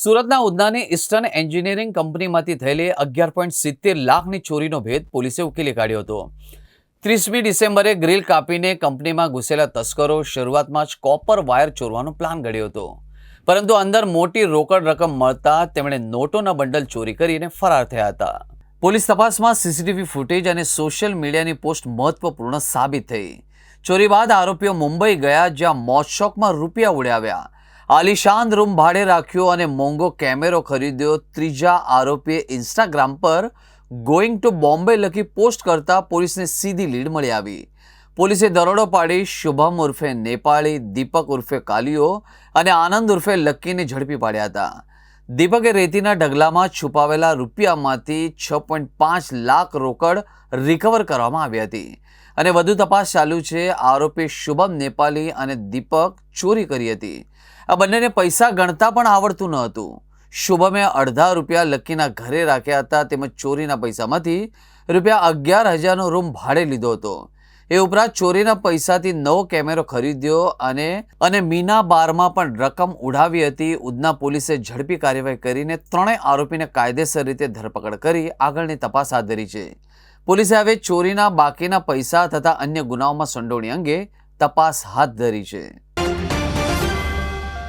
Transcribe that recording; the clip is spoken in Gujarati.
સુરતના ઉધનાની ઈસ્ટર્ન એન્જિનિયરિંગ કંપનીમાંથી થયેલી 11.70 લાખની ચોરીનો ભેદ પોલીસે ઉકેલી કાઢ્યો હતો. 30મી ડિસેમ્બરે ગ્રીલ કાપીને કંપનીમાં ઘૂસેલા તસ્કરો શરૂઆતમાં જ કોપર વાયર ચોરવાનો પ્લાન ઘડ્યો હતો, પરંતુ અંદર મોટી રોકડ રકમ મળતા તેમણે નોટોના બંડલ ચોરી કરીને ફરાર થયા હતા. પોલીસ તપાસમાં સીસીટીવી ફૂટેજ અને સોશિયલ મીડિયાની પોસ્ટ મહત્વપૂર્ણ સાબિત થઈ. ચોરી બાદ આરોપીઓ મુંબઈ ગયા, જ્યાં મોજશોખમાં રૂપિયા ઉડાવ્યા, આલિશાન રૂમ ભાડે રાખ્યો અને મોંઘો કેમેરો ખરીદ્યો. ત્રીજા આરોપીએ ઇન્સ્ટાગ્રામ પર ગોઈંગ ટુ બોમ્બે લખી પોસ્ટ કરતા પોલીસને સીધી લીડ મળી આવી. પોલીસે દરોડો પાડી શુભમ ઉર્ફે નેપાળી, દીપક ઉર્ફે કાલિયો અને આનંદ ઉર્ફે લક્કીને ઝડપી પાડ્યા હતા. દીપકે રેતીના ઢગલામાં છુપાવેલા રૂપિયામાંથી 6.5 લાખ રોકડ રિકવર કરવામાં આવી હતી અને વધુ તપાસ ચાલુ છે. આરોપી શુભમ નેપાળી અને દીપક ચોરી કરી હતી. આ બંનેને પૈસા ગણતા પણ આવડતું ન હતું. શુભમે અડધા રૂપિયા લક્કીના ઘરે રાખ્યા હતા, તેમજ ચોરીના પૈસામાંથી રૂપિયા 11,000નો રૂમ ભાડે લીધો હતો. એ ઉપરાંત ચોરીના પૈસાથી નવો કેમેરો ખરીદ્યો અને મીના બારમાં પણ રકમ ઉડાવી હતી. ઉધના પોલીસે ઝડપી કાર્યવાહી કરીને ત્રણેય આરોપીને કાયદેસર રીતે ધરપકડ કરી આગળની તપાસ હાથ ધરી છે. પોલીસે હવે ચોરીના બાકીના પૈસા તથા અન્ય ગુનાઓમાં સંડોવણી અંગે તપાસ હાથ ધરી છે.